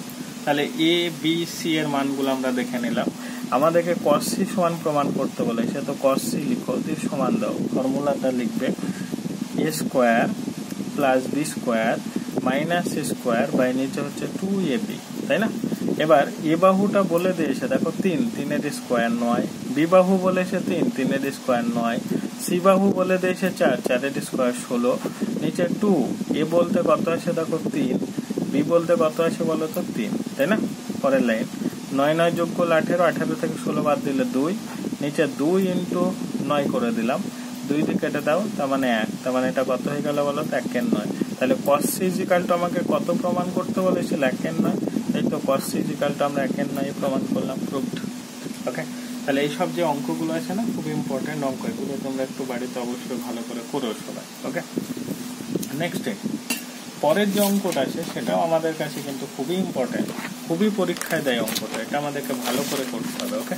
তাহলে a b c এর মানগুলো আমরা দেখে নিলাম। আমাদেরকে cos c সমান প্রমাণ করতে বলেছে, তো cos c লিখো, দিয়ে সমান দাও, ফর্মুলাটা লিখবে a square plus B square minus C square by নিচে হচ্ছে 2ab, তাই না। এবার এ বাহুটা বলে দিয়েছে দেখো 3, 3 এর স্কোয়ার 9, বি বাহু বলেছে 3, 3 এর স্কোয়ার 9, সি বাহু বলে দিয়েছে 4, 4 এর স্কোয়ার 16, নিচে 2, এ বলতে কত আছে দেখো 3, বি বলতে কত আছে বলো তো 3, তাই না। পরের লাইন 9 9 যোগ করলে 18, 18 থেকে 16 বাদ দিলে 2, নিচে 2 ইন্টু 9 করে দিলাম, 2 দিয়ে কেটে দাও, তার মানে 1, তার মানে এটা কত হয়ে গেল বলো তো 1 এর 9। তাহলে cos c ইজিক্যাল টু আমাকে কত প্রমাণ করতে বলেছিল 1 এর 9, এই তো cos c ইজিক্যাল টু আমরা 1 এর 9 প্রমাণ করলাম, প্রুভড। ওকে, তাহলে এইসব যে অঙ্কগুলো আছে না, খুব ইম্পর্টেন্ট অঙ্ক, এগুলো তোমরা একটু বাড়িতে অবশ্যই ভালো করে করো সবাই। ওকে, নেক্সট পরের যে অঙ্কটা আছে সেটাও আমাদের কাছে কিন্তু খুবই ইম্পর্টেন্ট, খুবই পরীক্ষায় দেয় অঙ্কটা, এটা আমাদেরকে ভালো করে করতে হবে। ওকে,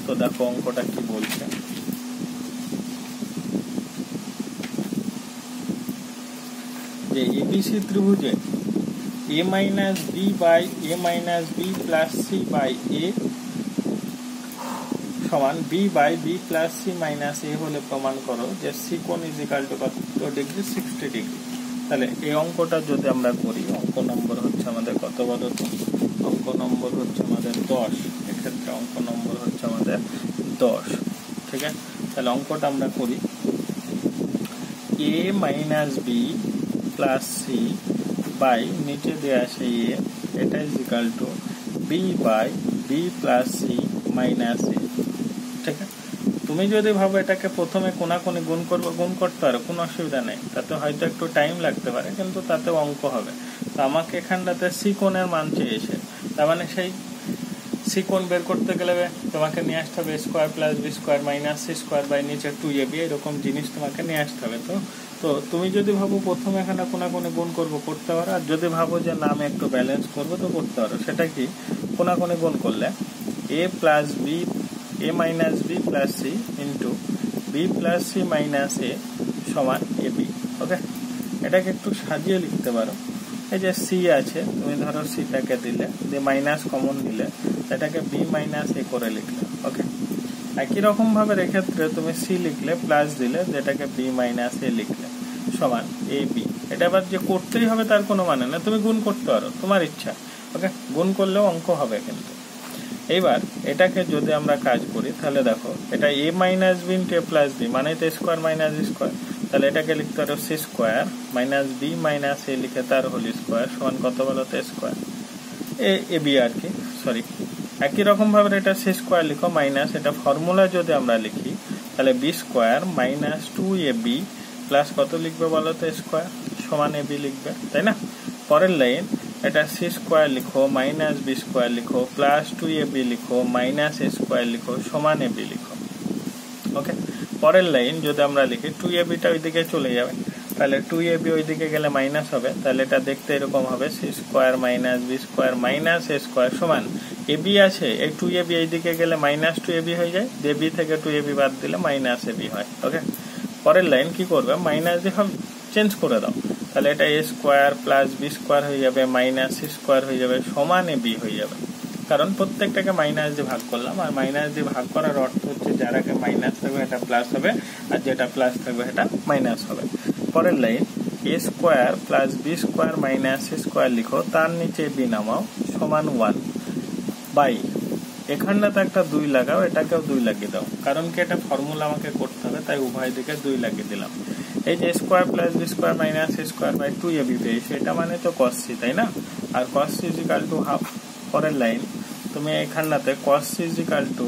তো দেখো অঙ্কটা কি বলছে। যে এবিসি ত্রিভুজে a minus B by a minus B plus C by a সমান B by B plus C minus A হলে প্রমাণ করো যে সি কোণ ইজিক্যাল টু কত ডিগ্রি 60 ডিগ্রি। তাহলে এই অঙ্কটা যদি আমরা করি, অঙ্ক নম্বর হচ্ছে আমাদের কত বলো তো, অঙ্ক নম্বর হচ্ছে আমাদের 10, এক্ষেত্রে অঙ্ক নম্বর হচ্ছে আমাদের 10। ঠিক আছে, তাহলে অঙ্কটা আমরা করি a minus B plus C by নিচে দেওয়া আছে এ, এটা is equal to B by B plus C minus A. ঠিক আছে, তুমি যদি ভাবো এটাকে প্রথমে কোনাকুনি গুণ করবো, গুণ করতে পারো, কোনো অসুবিধা নেই, তাতে হয়তো একটু টাইম লাগতে পারে কিন্তু তাতে অঙ্ক হবে। তো আমাকে এখানটাতে সি কোণের মান চেয়েছে, তার মানে সেই সি কোণ বের করতে গেলে তোমাকে নিয়ে আসতে হবে square plus B square minus C square by নিচে 2ab, এরকম জিনিস তোমাকে নিয়ে আসতে হবে। তো তুমি যদি ভাবো প্রথমে এখানে কোনাকুনি গুণ করবো, করতে পারো, আর যদি ভাবো যে না আমি একটু ব্যালেন্স করবো তো করতে পারো। সেটা কি, কোনাকুনি গুণ করলে a plus B, a minus B plus C into B plus C minus A সমান এ বি। ওকে, এটাকে একটু সাজিয়ে লিখতে পারো। এই যে সি আছে, তুমি ধরো সিটাকে দিলে, যে মাইনাস কমন নিলে এটাকে বি মাইনাস এ করে লিখলে। ওকে, একই রকম ভাবে এক্ষেত্রে তুমি সি লিখলে প্লাস দিলে, যেটাকে বি মাইনাস এ লিখলে সমান এ বি। এটা আবার যে করতেই হবে তার কোনো মানে না, তুমি গুণ করতে পারো, তোমার ইচ্ছা। ওকে, গুণ করলেও অঙ্ক হবে কিন্তু। এইবার এটাকে যদি আমরা কাজ করি তাহলে দেখো, এটা A minus B into A plus B মানে তো স্কোয়ার মাইনাস স্কোয়ার, তাহলে এটাকে লিখতে পারো C square minus B minus A লিখে তার হোল স্কোয়ার সমান কত বলো তো স্কোয়ার এ বি আর কি, সরি। একই রকম ভাবে এটা সি স্কোয়ার লিখো মাইনাস, এটা ফর্মুলা যদি আমরা লিখি তাহলে B square minus 2ab plus কত লিখবে বলো তো স্কোয়ার সমান এ বি লিখবে, তাই না? পরের লাইন এটা সি স্কোয়ার লিখো মাইনাস বি স্কোয়ার লিখো প্লাস 2ab লিখো মাইনাস এ স্কোয়ার লিখো সমান এ বি লিখো। ওকে, পরের লাইন যদি আমরা লিখি 2abটা ওইদিকে চলে যাবে, তাহলে 2ab ওইদিকে গেলে মাইনাস হবে, তাহলে এটা দেখতে এরকম হবে C square minus B square minus A square সমান ab আছে, এই 2ab এইদিকে গেলে মাইনাস 2ab হয়ে যায়, ab থেকে 2ab বাদ দিলে মাইনাস ab হয়। ওকে, পরের লাইন কি করবে, মাইনাস দিয়ে চেঞ্জ করে দাও, তাহলে এটা এ স্কোয়ার প্লাস বি স্কোয়ার হয়ে যাবে মাইনাস সি স্কোয়ার হয়ে যাবে সমান এ বি হয়ে যাবে, কারণ প্রত্যেকটাকে মাইনাস দিয়ে ভাগ করলাম, আর মাইনাস দিয়ে ভাগ করার অর্থ হচ্ছে যার আগে মাইনাস থাকবে এটা প্লাস হবে, আর যেটা প্লাস থাকবে এটা মাইনাস হবে। পরের line A square plus B square minus C square লিখো, তার নিচে বি নামাও সমান 1 বাই, এখানটাতে একটা 2 লাগাও, এটাকেও 2 লাগিয়ে দাও, কারণ কি এটা ফর্মুলা আমাকে করতে হবে, তাই উভয় দিকে 2 লাগিয়ে দিলাম। এই যে square plus B square minus C square by 2ab পেয়েছে, এটা মানে তো cos c, তাই না? আর cos c equal to half. পরের লাইন তুমি এখানটাতে cos c equal to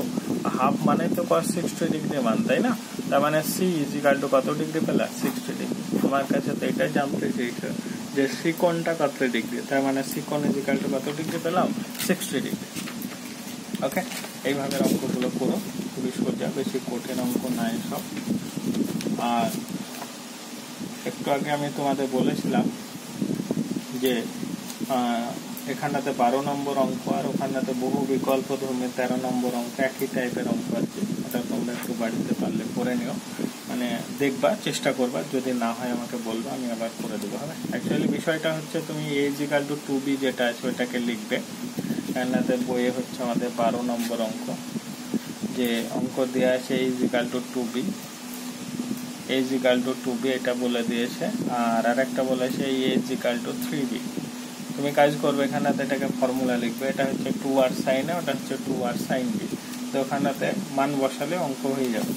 half মানে তো cos 60 ডিগ্রি মান, তাই না? তার মানে c ইজিক্যাল টু কত ডিগ্রি পেলা 60 ডিগ্রি। তোমার কাছে তো এটা জানতে চেয়েছো যে c কোণটা কত ডিগ্রি, তার মানে c কোণ ইজিক্যাল টু কত ডিগ্রি পেলাম 60 ডিগ্রি। ওকে, এইভাবে অঙ্কগুলো করো, খুবই সোজা, বেশি কঠিন অঙ্ক নাই সব। আর একটু আগে আমি তোমাদের বলেছিলাম যে এখানটাতে 12 নম্বর অঙ্ক আর ওখানটাতে বহু বিকল্প ধর্মী 13 নম্বর অঙ্ক, একই টাইপের অঙ্ক আছে, ওটা তোমরা একটু বাড়িতে পারলে করে নিও, মানে দেখবা, চেষ্টা করবা, যদি না হয় আমাকে বলবা, আমি আবার করে দেবো। হবে অ্যাকচুয়ালি বিষয়টা হচ্ছে তুমি a ইজিক্যাল টু 2b যেটা আছে ওটাকে লিখবে। এখানটাতে বইয়ে হচ্ছে আমাদের 12 নম্বর অঙ্ক, যে অঙ্ক দেওয়া আছে a equal to 2b, a equal to 2b এটা বলে দিয়েছে, আর আরেকটা বলেছে a ইজিক্যাল টু 3b। তুমি কাজ করবে এখানটাতে এটাকে ফর্মুলা লিখবে, এটা হচ্ছে 2r sin a, ওটা হচ্ছে 2r sin b, তো ওখানটাতে মান বসালে অঙ্ক হয়ে যাবে।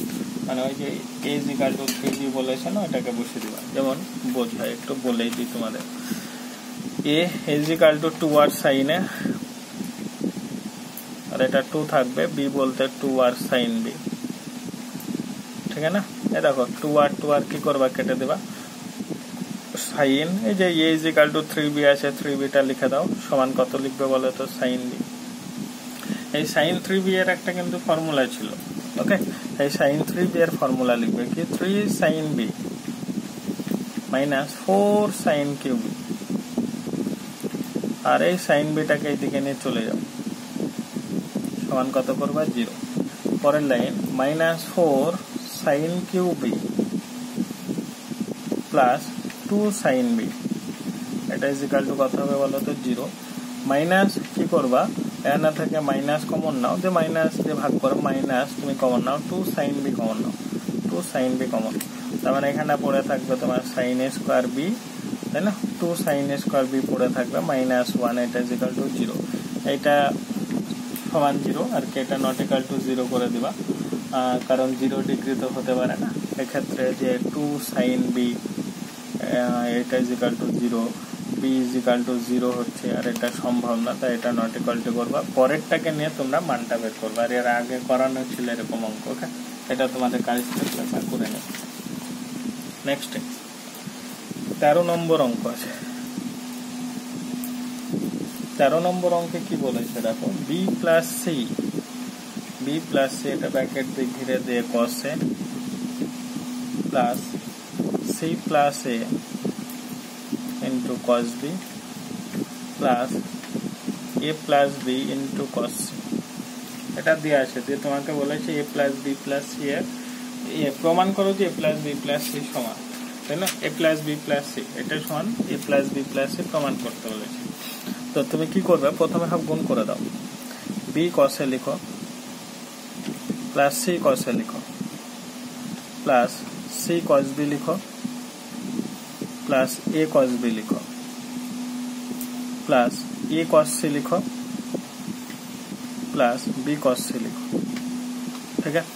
মানে ওই যে a ইজিক্যাল টু 3b বলেছে না, ওটাকে বসিয়ে দিবা। যেমন বোঝায় একটু বলেই দিই তোমাদের, a equal to 2r sin a, আর এটা 2 থাকবে, b বলতে 2r sin b, ঠিক আছে না? এই দেখো 2r কি করবা, কেটে দেবা, সাইন, এই যে a ইজিক্যাল টু 3b আছে, 3bটা লিখে দাও, সমান কত লিখবে বলো তো sin b। এই sin 3b এর একটা কিন্তু ফর্মুলা ছিল। ওকে, এই sin 3b এর ফর্মুলা লিখবে কি, 3 sin b minus 4 sin cube, আর এই sin bটাকে এইদিকে নিয়ে চলে যাও, সমান কত করবা 0। পরের line minus 4 sin cube b plus 2 sin b, এটা ইজিক্যাল টু কত হবে বলো তো 0। মাইনাস কি করবা, এখানে থেকে মাইনাস কমন নাও, যে মাইনাস দিয়ে ভাগ করো, মাইনাস তুমি কমন নাও, 2 sin b কমন নাও, 2 sin b কমন, তার মানে এখানে পড়ে থাকবে তোমার sin a স্কোয়ার b, তাই না? 2 sin a স্কোয়ার b পড়ে থাকবে মাইনাস 1, এটা ইজিক্যাল টু 0, এটা সমান 0, আর কি এটা নট ইকুয়াল টু 0 করে দিবা, কারণ 0 ডিগ্রি তো হতে পারে না। এক্ষেত্রে যে 2 sin b এটা is equal to 0, b B is equal to 0 হচ্ছে, আর এটা সম্ভব না, তাই এটা নট ইকাল টু করবা। পরেরটাকে নিয়ে তোমরা মানটা বের করবা, আর এর আগে করানো ছিল এরকম অঙ্ক। ওকে, এটা তোমাদের কাজ করে নেবে। নেক্সট 13 নম্বর অঙ্ক আছে। 13 নম্বর অঙ্কে কি বলেছে দেখো, বি প্লাস সি, এটা ব্র্যাকেট দিয়ে ঘিরে দিয়ে cos a plus C plus A into cos b plus A plus B into cos c। এটা দিয়ে আছে, দিয়ে তোমাকে বলেছে A plus B plus C এর প্রমাণ করো যে A plus B plus C সমান, তাই না? A plus B plus C এটা সমান A plus B plus C প্রমাণ করতে বলেছে। তো তুমি কি করবে, প্রথমে সব গুণ করে দাও। বি cos a লিখো প্লাস সি cos a লিখো প্লাস সি cos b লিখো প্লাস এ cos b লিখো প্লাস এ cos c লিখো প্লাস বি cos c লিখো। ঠিক আছে,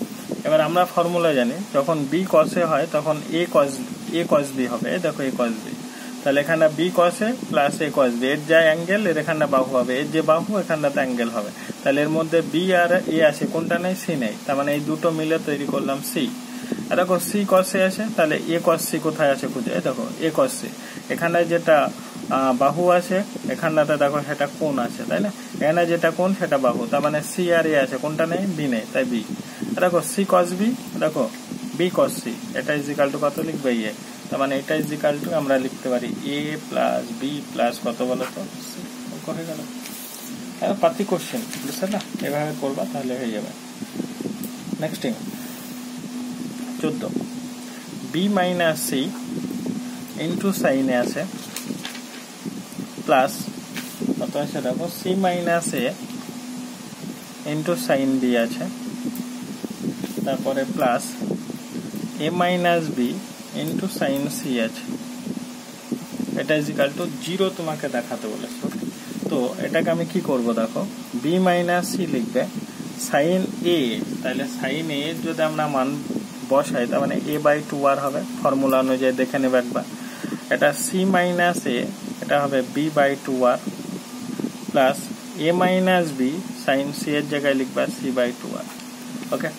এবার আমরা ফর্মুলা জানি, যখন বি cos a হয় তখন এ cos b হবে। দেখো এ cos b, তাহলে এখানে B cos a plus A cos b, এর যা অ্যাঙ্গেল এর এখানে বাহু হবে, এর যে বাহু এখানটাতে অ্যাঙ্গেল হবে। তাহলে এর মধ্যে বি আর এ আছে, কোনটা নেই? সি নেই, তার মানে এই দুটো মিলে তৈরি করলাম সি। আর দেখো সি cos a আছে, তাহলে এ cos c কোথায় আছে খুঁজে, দেখো এ cos c এখানে যেটা বাহু আছে, এখানটাতে দেখো সেটা কোণ আছে, তাই না? এখানে যেটা কোণ সেটা বাহু, তার মানে সি আর এ আছে, কোনটা নেই? বি নেই, তাই বি। দেখো সি cos b, দেখো বি cos c, এটা ইজ ইকাল টু কত লিখবে? এ। তার মানে এটা ইজ ইকাল টু আমরা লিখতে পারি এ প্লাস বি প্লাস কত বলো তো? সি। হয়ে গেল। পাতি কোশ্চেন, বুঝছে না? এভাবে করবা তাহলে হয়ে যাবে। Next 14, B minus C into sine A আছে প্লাস কত আছে দেখো, C minus A into sine B আছে, তারপরে plus A minus B into sine C আছে। এটা ইজ ইকাল টু 0 তোমাকে দেখাতে বলেছে। তো এটাকে আমি কি করব দেখো, বি মাইনাস সি লিখবে সাইন এ, তাহলে সাইন এ যদি আমরা মান বসাই তার মানে a বাই 2r হবে, ফর্মুলা অনুযায়ী দেখে নেবে একবার। এটা সি মাইনাস এ, এটা হবে b by 2r plus a minus B sine C এর জায়গায় লিখবা c বাই 2r। ওকে,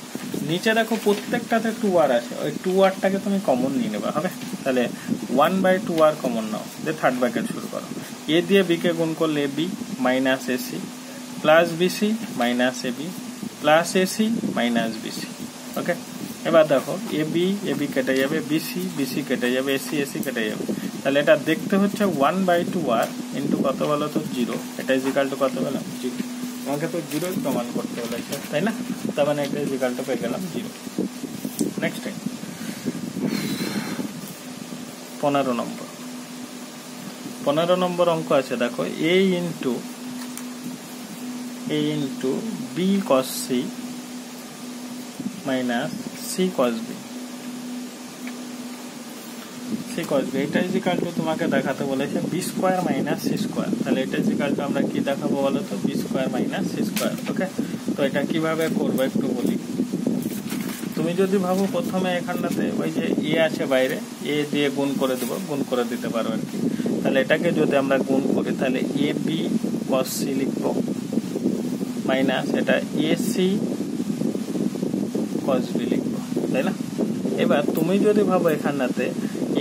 নিচে দেখো প্রত্যেকটাতে 2r আছে, ওই 2rটাকে তুমি কমন নিয়ে নেবা, হবে? তাহলে 1 বাই 2r কমন নাও, দিয়ে থার্ড ব্র্যাকেট শুরু করো। a দিয়ে b কে গুণ করলে b minus ac plus bc minus ab plus ac minus bc। ওকে, এবার দেখো এ বি কেটে যাবে, বিসি কেটে যাবে, এসি কেটে যাবে, তাহলে এটা দেখতে হচ্ছে 1 বাই 2r ইন্টু কত বলো তো 0। এটা ইজ ইকাল টু কত বললাম? 0। আমাকে তো 0 প্রমাণ করতে বলেছে, তাই না? তার মানে এটা ইজ ইকাল টু পেয়ে গেলাম 0। নেক্সট 15 নম্বর অঙ্ক আছে দেখো, A into B cos c minus C cos b, এটা ইজ ইকাল টু তোমাকে দেখাতে বলেছে B square minus C square. তাহলে এটা ইজ ইকাল টু আমরা কি দেখাবো বলো তো? B square minus C square. Okay, তো এটা কিভাবে করবো একটু বলি। তুমি যদি ভাবো প্রথমে এখানটাতে ওই যে এ আছে বাইরে, এ দিয়ে গুণ করে দেবো, গুণ করে দিতে পারো আর কি। তাহলে এটাকে যদি আমরা গুণ করি তাহলে এ বি cos c লিখবো মাইনাস এটা এ সি cos b লিখবো, তাই না? এবার তুমি যদি ভাবো এখানটাতে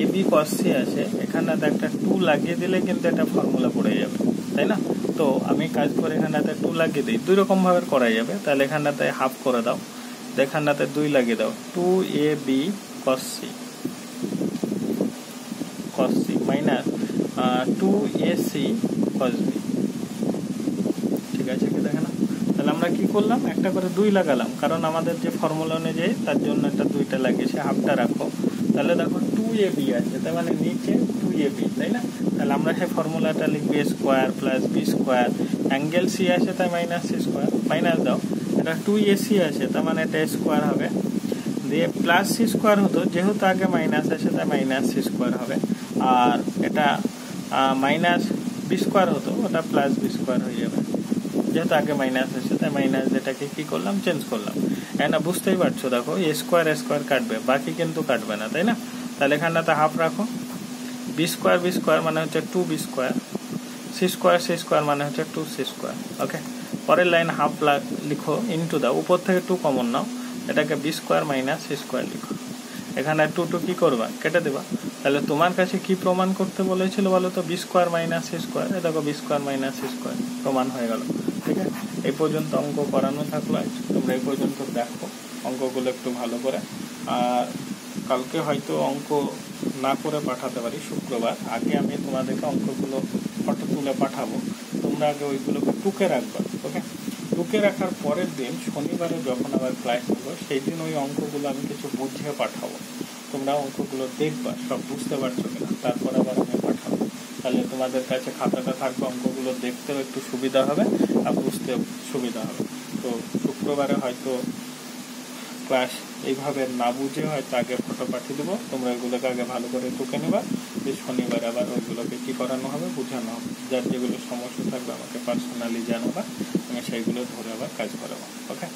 এ বি cos c আছে, এখানটাতে একটা 2 লাগিয়ে দিলে কিন্তু এটা ফর্মুলা পড়ে যাবে, তাই না? তো আমি কাজ করে এখানটাতে 2 লাগিয়ে দিই, দুই রকম ভাবে করা যাবে। তাহলে এখানটাতে হাফ করে দাও, এখানটাতে 2 লাগিয়ে দাও, 2ab cos c minus 2ac cos b। ঠিক আছে কি দেখে না? তাহলে আমরা কি করলাম, একটা করে 2 লাগালাম, কারণ আমাদের যে ফর্মুলা অনুযায়ী তার জন্য একটা 2টা লাগিয়েছে, হাফটা রাখো। তাহলে দেখো 2ab আছে, তার মানে নিচে 2ab, তাই না? তাহলে আমরা সেই ফর্মুলাটা লিখবি a square plus b square, angle c আছে তাই মাইনাস c স্কোয়ার, মাইনাস দাও, এটা 2ac আছে তার মানে এটা স্কোয়ার হবে, দিয়ে প্লাস c স্কোয়ার হতো, যেহেতু আগে মাইনাস আছে তাই মাইনাস c স্কোয়ার হবে, আর এটা মাইনাস b স্কোয়ার হতো, ওটা প্লাস b স্কোয়ার হয়ে যাবে, যেহেতু আগে মাইনাস আছে তাই মাইনাস যেটাকে কি করলাম, চেঞ্জ করলাম। না বুঝতেই পারছো, দেখো এ স্কোয়ার কাটবে, বাকি কিন্তু কাটবে না, তাই না? তাহলে এখানটাতে হাফ রাখো, বি স্কোয়ার মানে হচ্ছে 2b², c² মানে হচ্ছে 2c²। ওকে, পরের লাইন হাফ লিখো ইনটু দাও, উপর থেকে 2 কমন নাও, এটাকে b² - c² লিখো। এখানে 2 কি করবা, কেটে দেবা। তাহলে তোমার কাছে কি প্রমাণ করতে বলেছিল বলো তো, b² - c²। এ দেখো b² - c² প্রমাণ হয়ে গেল। ঠিক আছে, এই পর্যন্ত অঙ্ক করানো থাকলো। তোমরা এই পর্যন্ত দেখো অঙ্কগুলো একটু ভালো করে। আর কালকে হয়তো অঙ্ক না করে পাঠাতে পারি, শুক্রবার আগে আমি তোমাদেরকে অঙ্কগুলো ফটো তুলে পাঠাবো, তোমরা আগে ওইগুলোকে টুকে রাখবা। ওকে, টুকে রাখার পরের দিন শনিবারে যখন আবার ক্লাস হবো, সেই দিন ওই অঙ্কগুলো আমি কিছু বুঝিয়ে পাঠাবো। তোমরা অঙ্কগুলো দেখবা সব বুঝতে পারছো কিনা, তারপর আবার আমি পাঠাবো। তাহলে তোমাদের কাছে খাতাটা থাকবে, অঙ্কগুলো দেখতেও একটু সুবিধা হবে আর বুঝতেও সুবিধা হবে। তো শুক্রবারে হয়তো ক্লাস এইভাবে না বুঝে হয়তো আগে ফটো পাঠিয়ে দেবো, তোমরা ওইগুলোকে আগে ভালো করে টুকে নেবা, যে শনিবার আবার ওইগুলোকে কি করানো হবে, বোঝানো হবে। যার যেগুলো সমস্যা থাকবে আমাকে পার্সোনালি জানাবা, আমি সেইগুলো ধরে আবার কাজ করাবো। ওকে।